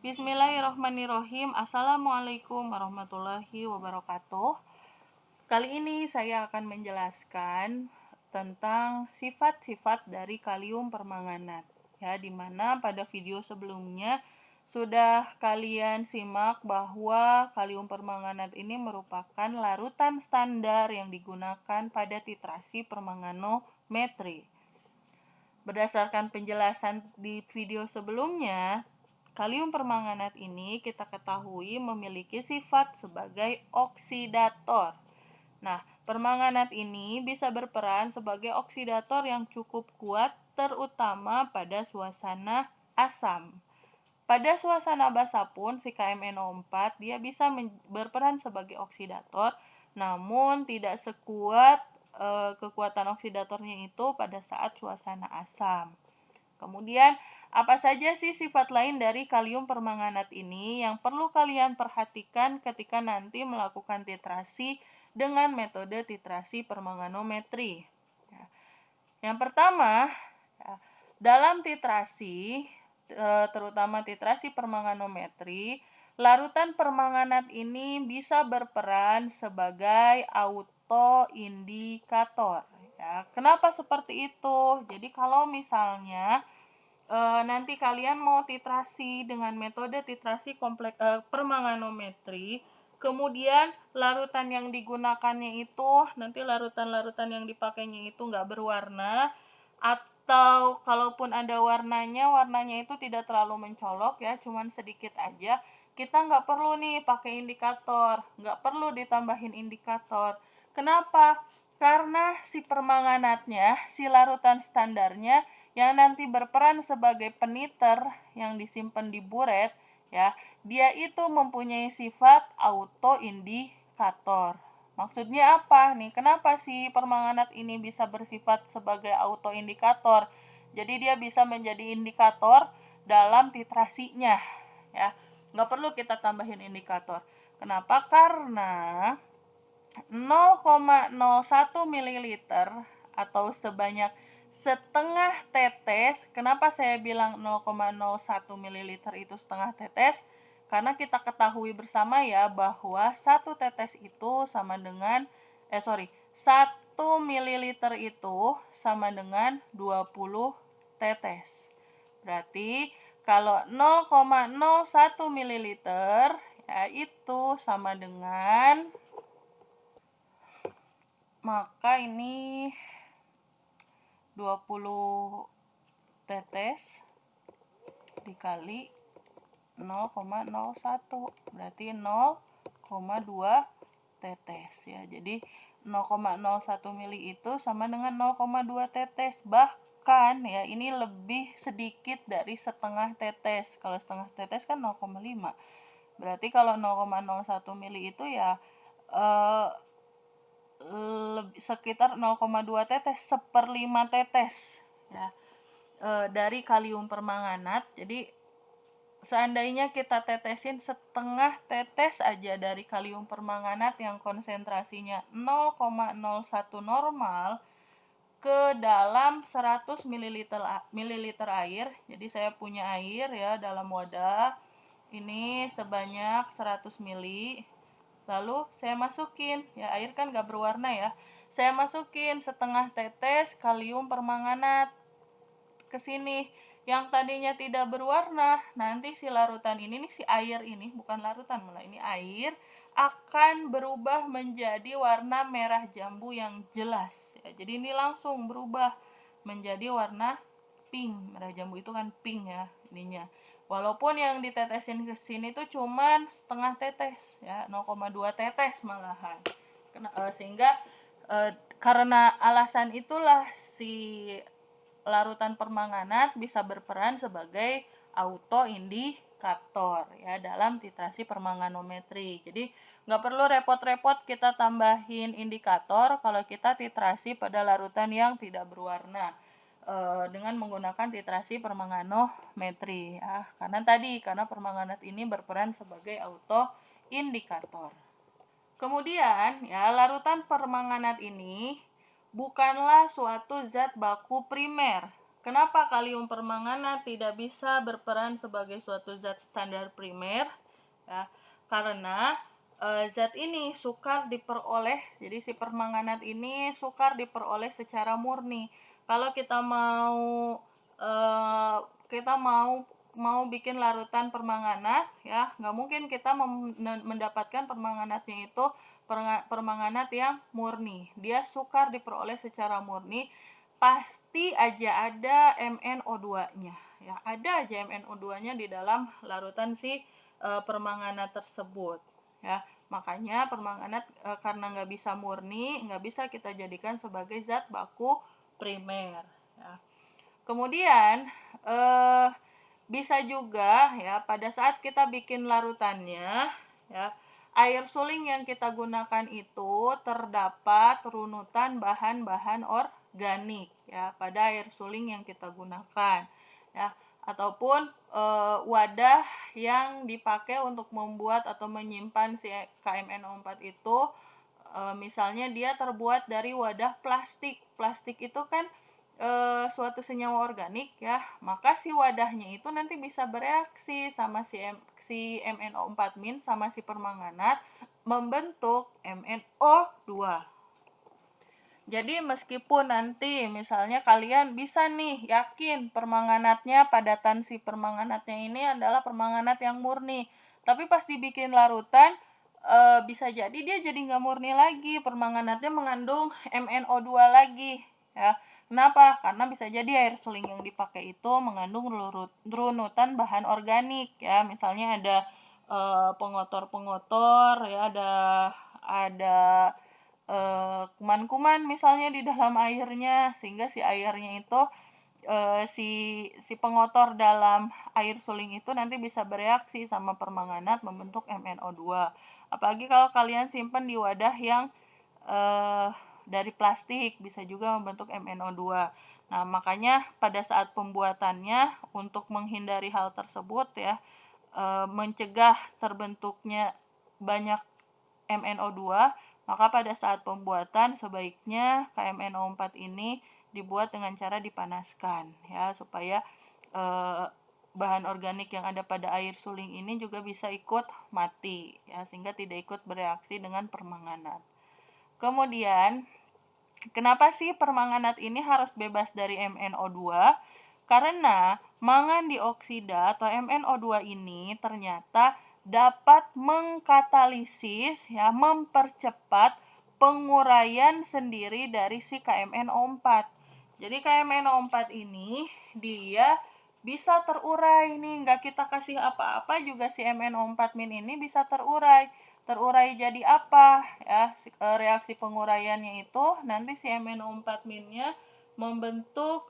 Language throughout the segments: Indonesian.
Bismillahirrahmanirrahim. Assalamualaikum warahmatullahi wabarakatuh. Kali ini saya akan menjelaskan tentang sifat-sifat dari kalium permanganat. Ya, dimana pada video sebelumnya sudah kalian simak bahwa kalium permanganat ini merupakan larutan standar yang digunakan pada titrasi permanganometri. Berdasarkan penjelasan di video sebelumnya, kalium permanganat ini kita ketahui memiliki sifat sebagai oksidator. Nah, permanganat ini bisa berperan sebagai oksidator yang cukup kuat, terutama pada suasana asam. Pada suasana basa pun, si KMNO4 dia bisa berperan sebagai oksidator, namun tidak sekuat kekuatan oksidatornya itu pada saat suasana asam. Kemudian, apa saja sih sifat lain dari kalium permanganat ini yang perlu kalian perhatikan ketika nanti melakukan titrasi dengan metode titrasi permanganometri? Yang pertama, dalam titrasi, terutama titrasi permanganometri, larutan permanganat ini bisa berperan sebagai autoindikator. Ya, kenapa seperti itu? Jadi kalau misalnya nanti kalian mau titrasi dengan metode titrasi permanganometri, kemudian larutan yang digunakannya itu, nanti larutan-larutan yang dipakainya itu nggak berwarna, atau kalaupun ada warnanya itu tidak terlalu mencolok ya, cuman sedikit aja, kita nggak perlu nih pakai indikator, nggak perlu ditambahin indikator. Kenapa? Karena si permanganatnya, si larutan standarnya yang nanti berperan sebagai peniter yang disimpan di buret, ya, dia itu mempunyai sifat autoindikator. Maksudnya apa nih? Kenapa si permanganat ini bisa bersifat sebagai autoindikator? Jadi dia bisa menjadi indikator dalam titrasinya, ya. Nggak perlu kita tambahin indikator. Kenapa? Karena 0,01 ml atau sebanyak setengah tetes. Kenapa saya bilang 0,01 ml itu setengah tetes? Karena kita ketahui bersama ya bahwa 1 tetes itu sama dengan 1 ml itu sama dengan 20 tetes. Berarti kalau 0,01 ml ya itu sama dengan, maka ini 20 tetes dikali 0,01 berarti 0,2 tetes ya. Jadi 0,01 mili itu sama dengan 0,2 tetes. Bahkan ya ini lebih sedikit dari setengah tetes. Kalau setengah tetes kan 0,5. Berarti kalau 0,01 mili itu ya sekitar 0,2 tetes, 1/5 tetes ya, dari kalium permanganat. Jadi seandainya kita tetesin setengah tetes aja dari kalium permanganat yang konsentrasinya 0,01 normal ke dalam 100 ml air. Jadi saya punya air ya dalam wadah ini sebanyak 100 ml. Lalu saya masukin, ya air kan gak berwarna ya, saya masukin setengah tetes kalium permanganat ke sini. Yang tadinya tidak berwarna, nanti si larutan ini nih, si air ini, bukan larutan malah, ini air akan berubah menjadi warna merah jambu yang jelas ya. Jadi ini langsung berubah menjadi warna pink. Merah jambu itu kan pink ya ininya. Walaupun yang ditetesin ke sini tuh cuman setengah tetes ya, 0,2 tetes malahan. Sehingga karena alasan itulah si larutan permanganat bisa berperan sebagai autoindikator ya dalam titrasi permanganometri. Jadi nggak perlu repot-repot kita tambahin indikator kalau kita titrasi pada larutan yang tidak berwarna dengan menggunakan titrasi permanganometri ya. Karena permanganat ini berperan sebagai autoindikator. Kemudian ya, larutan permanganat ini bukanlah suatu zat baku primer. Kenapa kalium permanganat tidak bisa berperan sebagai suatu zat standar primer? Ya, karena zat ini sukar diperoleh, jadi si permanganat ini sukar diperoleh secara murni. Kalau kita mau bikin larutan permanganat, ya nggak mungkin kita mendapatkan permanganatnya itu permanganat yang murni. Dia sukar diperoleh secara murni. Pasti aja ada MnO2-nya, ya ada aja MnO2-nya di dalam larutan si permanganat tersebut, ya. Makanya permanganat karena nggak bisa murni, nggak bisa kita jadikan sebagai zat baku primer, ya. Kemudian bisa juga ya pada saat kita bikin larutannya, ya, air suling yang kita gunakan itu terdapat runutan bahan-bahan organik, ya, pada air suling yang kita gunakan, ya, ataupun wadah yang dipakai untuk membuat atau menyimpan si KMNO4 itu, misalnya dia terbuat dari wadah plastik. Plastik itu kan suatu senyawa organik, ya, maka si wadahnya itu nanti bisa bereaksi sama si MnO4- sama si permanganat membentuk MnO2. Jadi meskipun nanti misalnya kalian bisa nih yakin permanganatnya, padatan si permanganatnya ini adalah permanganat yang murni, tapi pas dibikin larutan bisa jadi dia jadi nggak murni lagi, permanganatnya mengandung MnO2 lagi, ya. Kenapa? Karena bisa jadi air suling yang dipakai itu mengandung runutan bahan organik, ya. Misalnya ada pengotor-pengotor, ya, ada kuman-kuman misalnya di dalam airnya, sehingga si airnya itu si pengotor dalam air suling itu nanti bisa bereaksi sama permanganat membentuk MnO2. Apalagi kalau kalian simpan di wadah yang dari plastik, bisa juga membentuk MnO2. Nah, makanya pada saat pembuatannya untuk menghindari hal tersebut, ya, mencegah terbentuknya banyak MnO2, maka pada saat pembuatan sebaiknya KMNO4 ini dibuat dengan cara dipanaskan, ya, supaya bahan organik yang ada pada air suling ini juga bisa ikut mati, ya, sehingga tidak ikut bereaksi dengan permanganat. Kemudian, kenapa sih permanganat ini harus bebas dari MnO2? Karena mangan dioksida atau MnO2 ini ternyata dapat mengkatalisis, ya, mempercepat penguraian sendiri dari si KMNO4. Jadi KMNO4 ini dia bisa terurai nih, nggak kita kasih apa-apa juga si MnO4- ini bisa terurai. Terurai jadi apa, ya? Reaksi penguraiannya itu nanti si MnO4-nya membentuk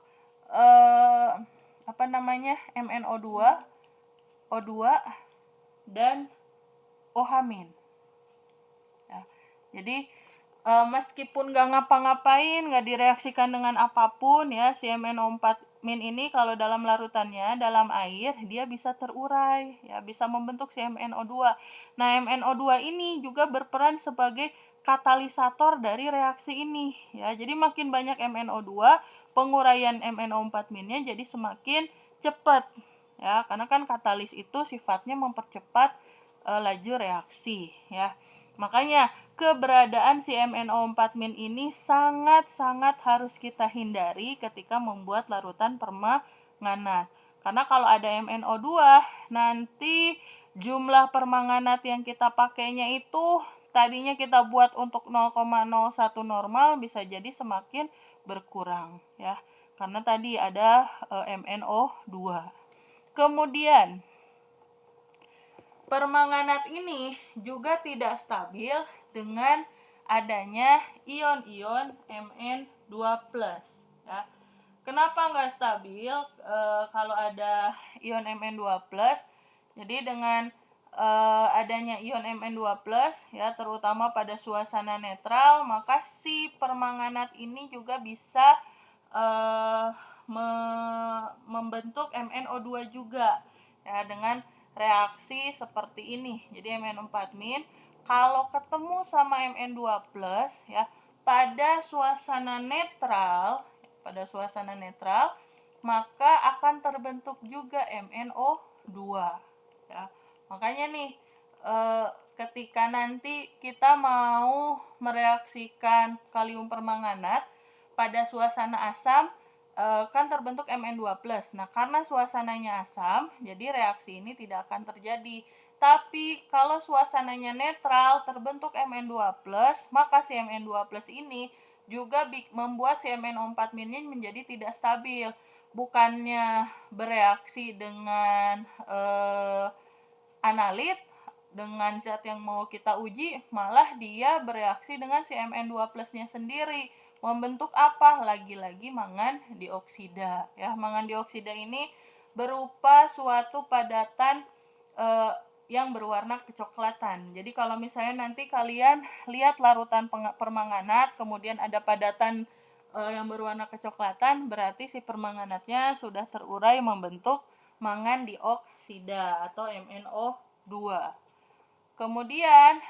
MnO2, O2 dan OH-. Ya. Jadi meskipun nggak ngapa-ngapain, nggak direaksikan dengan apapun, ya, si MnO4- ini kalau dalam larutannya, dalam air, dia bisa terurai, ya, bisa membentuk si MnO2. Nah, MnO2 ini juga berperan sebagai katalisator dari reaksi ini, ya. Jadi makin banyak MnO2, penguraian MnO4-nya jadi semakin cepat, ya, karena kan katalis itu sifatnya mempercepat laju reaksi, ya. Makanya keberadaan si MnO4- ini sangat-sangat harus kita hindari ketika membuat larutan permanganat. Karena kalau ada MnO2, nanti jumlah permanganat yang kita pakainya itu tadinya kita buat untuk 0,01 normal bisa jadi semakin berkurang, ya. Karena tadi ada MnO2. Kemudian permanganat ini juga tidak stabil dengan adanya ion-ion Mn2+, ya. Kenapa nggak stabil kalau ada ion Mn2+? Jadi dengan adanya ion Mn2+, ya, terutama pada suasana netral, maka si permanganat ini juga bisa membentuk MnO2 juga, ya, dengan reaksi seperti ini. Jadi MnO4- kalau ketemu sama Mn2+, ya, pada suasana netral, maka akan terbentuk juga MnO2 ya. Makanya nih ketika nanti kita mau mereaksikan kalium permanganat pada suasana asam, kan terbentuk Mn2+. Nah, karena suasananya asam, jadi reaksi ini tidak akan terjadi. Tapi kalau suasananya netral, terbentuk Mn2+, maka si Mn2+ ini juga membuat si MnO4- ini menjadi tidak stabil. Bukannya bereaksi dengan analit, dengan zat yang mau kita uji, malah dia bereaksi dengan si Mn2+-nya sendiri. Membentuk apa? Lagi-lagi mangan dioksida. Ya, mangan dioksida ini berupa suatu padatan yang berwarna kecoklatan. Jadi kalau misalnya nanti kalian lihat larutan permanganat, kemudian ada padatan yang berwarna kecoklatan, berarti si permanganatnya sudah terurai membentuk mangan dioksida atau MnO2. Kemudian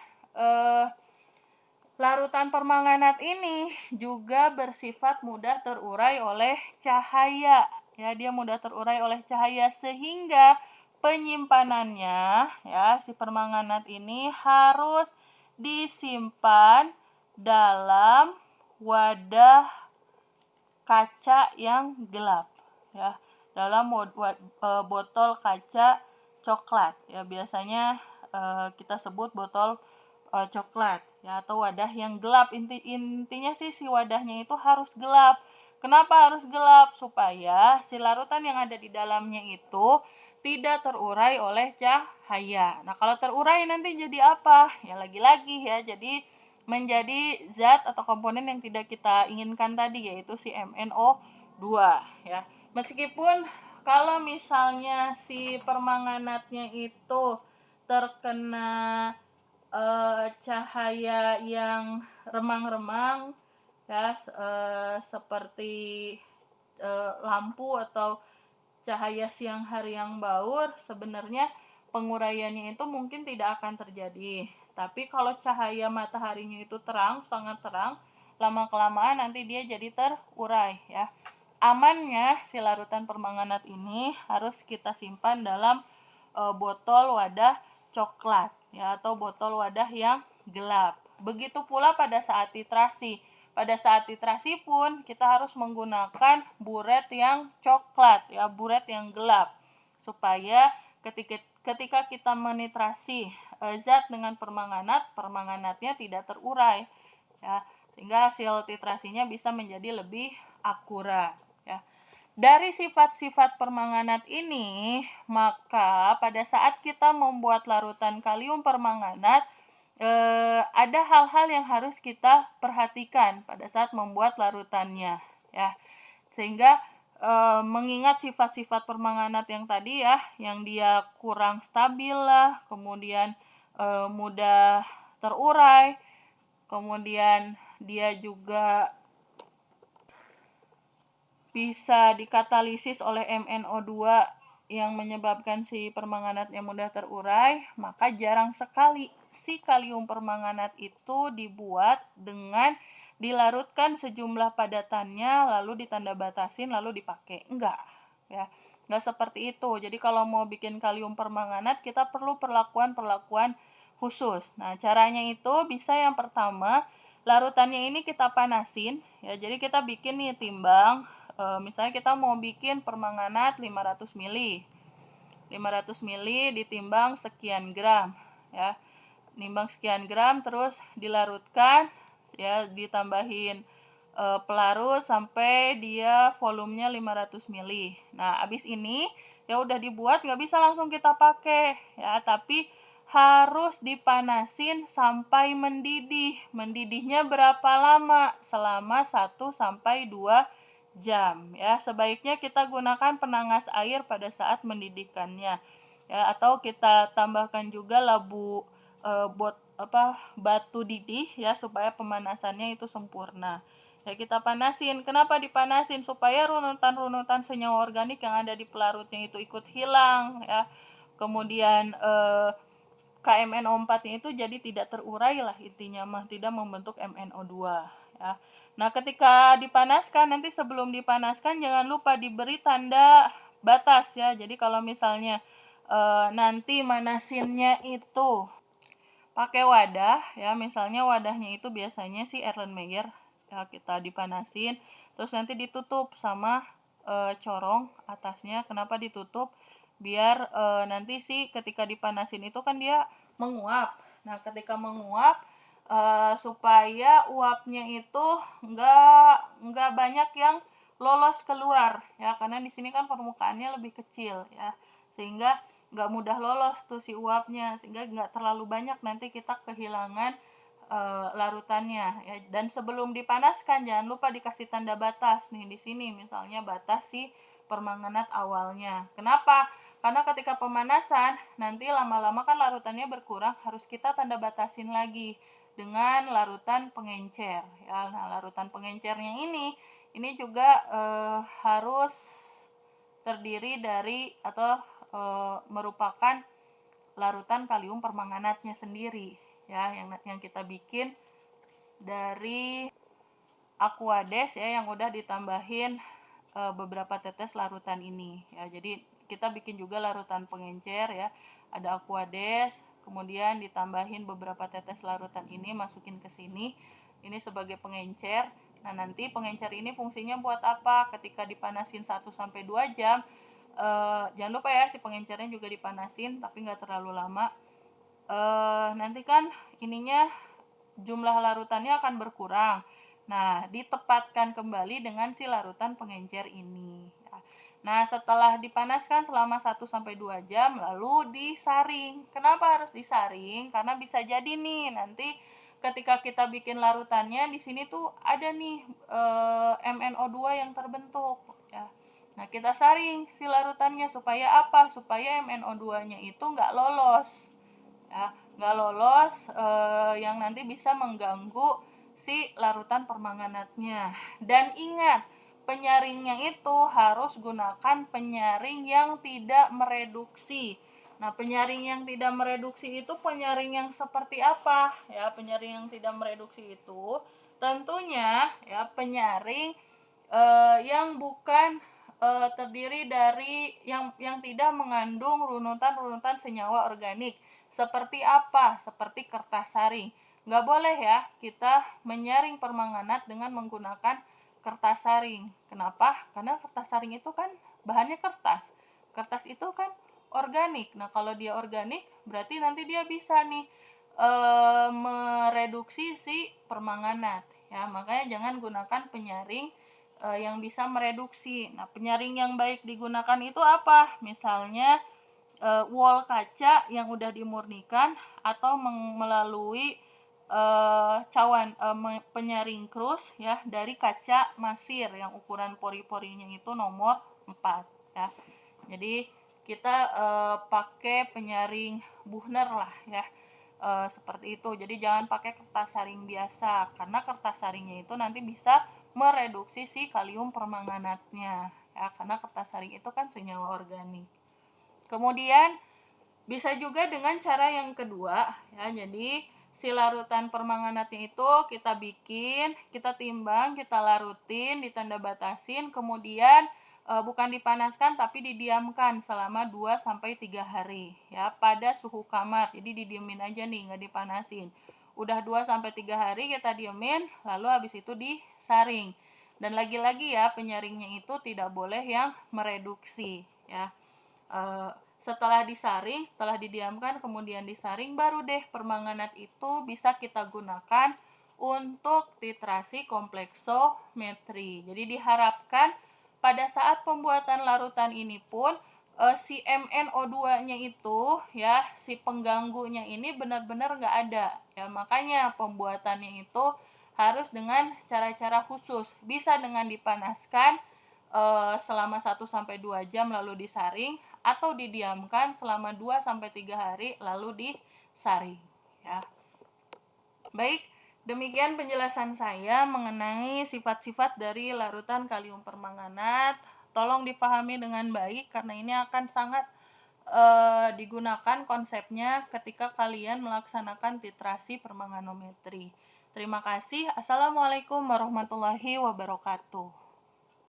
larutan permanganat ini juga bersifat mudah terurai oleh cahaya. Ya, dia mudah terurai oleh cahaya sehingga penyimpanannya ya si permanganat ini harus disimpan dalam wadah kaca yang gelap ya, dalam botol kaca coklat ya, biasanya kita sebut botol coklat ya, atau wadah yang gelap. Intinya sih si wadahnya itu harus gelap. Kenapa harus gelap? Supaya si larutan yang ada di dalamnya itu tidak terurai oleh cahaya. Nah, kalau terurai nanti jadi apa? Ya lagi-lagi ya, jadi menjadi zat atau komponen yang tidak kita inginkan tadi, yaitu si MnO2 ya. Meskipun kalau misalnya si permanganatnya itu terkena cahaya yang remang-remang ya, seperti lampu atau cahaya siang hari yang baur, sebenarnya penguraiannya itu mungkin tidak akan terjadi. Tapi kalau cahaya mataharinya itu terang, sangat terang, lama-kelamaan nanti dia jadi terurai ya. Amannya si larutan permanganat ini harus kita simpan dalam botol wadah coklat ya, atau botol wadah yang gelap. Begitu pula pada saat titrasi. Pada saat titrasi pun kita harus menggunakan buret yang coklat ya, buret yang gelap, supaya ketika kita menitrasi zat dengan permanganatnya tidak terurai ya, sehingga hasil titrasinya bisa menjadi lebih akurat ya. Dari sifat-sifat permanganat ini, maka pada saat kita membuat larutan kalium permanganat, ada hal-hal yang harus kita perhatikan pada saat membuat larutannya ya. Sehingga mengingat sifat-sifat permanganat yang tadi ya, yang dia kurang stabil lah, kemudian mudah terurai, kemudian dia juga bisa dikatalisis oleh MnO2 yang menyebabkan si permanganatnya mudah terurai, maka jarang sekali si kalium permanganat itu dibuat dengan dilarutkan sejumlah padatannya lalu ditanda batasin lalu dipakai. Enggak ya. Enggak seperti itu. Jadi kalau mau bikin kalium permanganat kita perlu perlakuan khusus. Nah, caranya itu bisa yang pertama, larutannya ini kita panasin ya. Jadi kita bikin nih timbang, misalnya kita mau bikin permanganat 500 ml. 500 ml ditimbang sekian gram ya. Nimbang sekian gram terus dilarutkan ya, ditambahin pelarut sampai dia volumenya 500 ml. Nah, abis ini ya udah dibuat, nggak bisa langsung kita pakai ya, tapi harus dipanasin sampai mendidih. Mendidihnya berapa lama? Selama 1 sampai 2 jam ya. Sebaiknya kita gunakan penangas air pada saat mendidihkannya ya, atau kita tambahkan juga labu batu didih ya, supaya pemanasannya itu sempurna. Ya, kita panasin. Kenapa dipanasin? Supaya runutan-runutan senyawa organik yang ada di pelarutnya itu ikut hilang ya. Kemudian KMNO4-nya itu jadi tidak terurai lah, intinya mah tidak membentuk MnO2 ya. Nah, ketika dipanaskan, nanti sebelum dipanaskan jangan lupa diberi tanda batas ya. Jadi kalau misalnya nanti manasinnya itu pakai wadah ya, misalnya wadahnya itu biasanya sih Erlenmeyer ya, kita dipanasin terus nanti ditutup sama corong atasnya. Kenapa ditutup? Biar nanti sih ketika dipanasin itu kan dia menguap. Nah, ketika menguap supaya uapnya itu nggak banyak yang lolos keluar ya, karena di sini kan permukaannya lebih kecil ya, sehingga nggak mudah lolos tuh si uapnya, sehingga nggak terlalu banyak nanti kita kehilangan larutannya ya. Dan sebelum dipanaskan jangan lupa dikasih tanda batas nih di sini, misalnya batas si permanganat awalnya. Kenapa? Karena ketika pemanasan nanti lama-lama kan larutannya berkurang, harus kita tanda batasin lagi dengan larutan pengencer ya. Nah, larutan pengencernya ini juga harus terdiri dari atau merupakan larutan kalium permanganatnya sendiri ya, yang kita bikin dari Aquades ya, yang udah ditambahin beberapa tetes larutan ini ya. Jadi kita bikin juga larutan pengencer ya, ada Aquades, kemudian ditambahin beberapa tetes larutan ini, masukin ke sini, ini sebagai pengencer. Nah, nanti pengencer ini fungsinya buat apa? Ketika dipanasin 1-2 jam, jangan lupa ya si pengencernya juga dipanasin tapi nggak terlalu lama. Nanti kan ininya jumlah larutannya akan berkurang. Nah, ditepatkan kembali dengan si larutan pengencer ini. Nah, setelah dipanaskan selama 1-2 jam lalu disaring. Kenapa harus disaring? Karena bisa jadi nih nanti ketika kita bikin larutannya di sini tuh ada nih MnO2 yang terbentuk ya. Nah, kita saring si larutannya supaya apa? Supaya MnO2-nya itu nggak lolos ya, nggak lolos yang nanti bisa mengganggu si larutan permanganatnya. Dan ingat, penyaringnya itu harus gunakan penyaring yang tidak mereduksi. Nah, penyaring yang tidak mereduksi itu penyaring yang seperti apa ya? Penyaring yang tidak mereduksi itu tentunya ya penyaring yang bukan terdiri dari yang tidak mengandung runutan-runutan senyawa organik. Seperti apa? Seperti kertas saring. Nggak boleh ya kita menyaring permanganat dengan menggunakan kertas saring. Kenapa? Karena kertas saring itu kan bahannya kertas. Kertas itu kan organik. Nah, kalau dia organik berarti nanti dia bisa nih mereduksi si permanganat ya. Makanya jangan gunakan penyaring yang bisa mereduksi. Nah, penyaring yang baik digunakan itu apa? Misalnya wol kaca yang udah dimurnikan atau melalui cawan penyaring krus ya dari kaca masir yang ukuran pori-porinya itu nomor 4 ya. Jadi kita pakai penyaring Buchner lah ya. Seperti itu. Jadi jangan pakai kertas saring biasa, karena kertas saringnya itu nanti bisa mereduksi si kalium permanganatnya ya, karena kertas saring itu kan senyawa organik. Kemudian bisa juga dengan cara yang kedua ya. Jadi si larutan permanganatnya itu kita bikin, kita timbang, kita larutin, ditanda batasin, kemudian bukan dipanaskan tapi didiamkan selama 2-3 hari ya pada suhu kamar. Jadi didiemin aja nih, nggak dipanasin. Udah 2-3 hari kita diemin, lalu habis itu disaring. Dan lagi-lagi ya, penyaringnya itu tidak boleh yang mereduksi ya. Setelah disaring, setelah didiamkan kemudian disaring, baru deh permanganat itu bisa kita gunakan untuk titrasi kompleksometri. Jadi diharapkan pada saat pembuatan larutan ini pun si MnO2-nya itu ya, si pengganggunya ini benar-benar nggak ada ya. Makanya pembuatannya itu harus dengan cara-cara khusus. Bisa dengan dipanaskan selama 1-2 jam lalu disaring, atau didiamkan selama 2-3 hari lalu disaring ya. Baik, demikian penjelasan saya mengenai sifat-sifat dari larutan kalium permanganat. Tolong dipahami dengan baik karena ini akan sangat digunakan konsepnya ketika kalian melaksanakan titrasi permanganometri. Terima kasih. Assalamualaikum warahmatullahi wabarakatuh.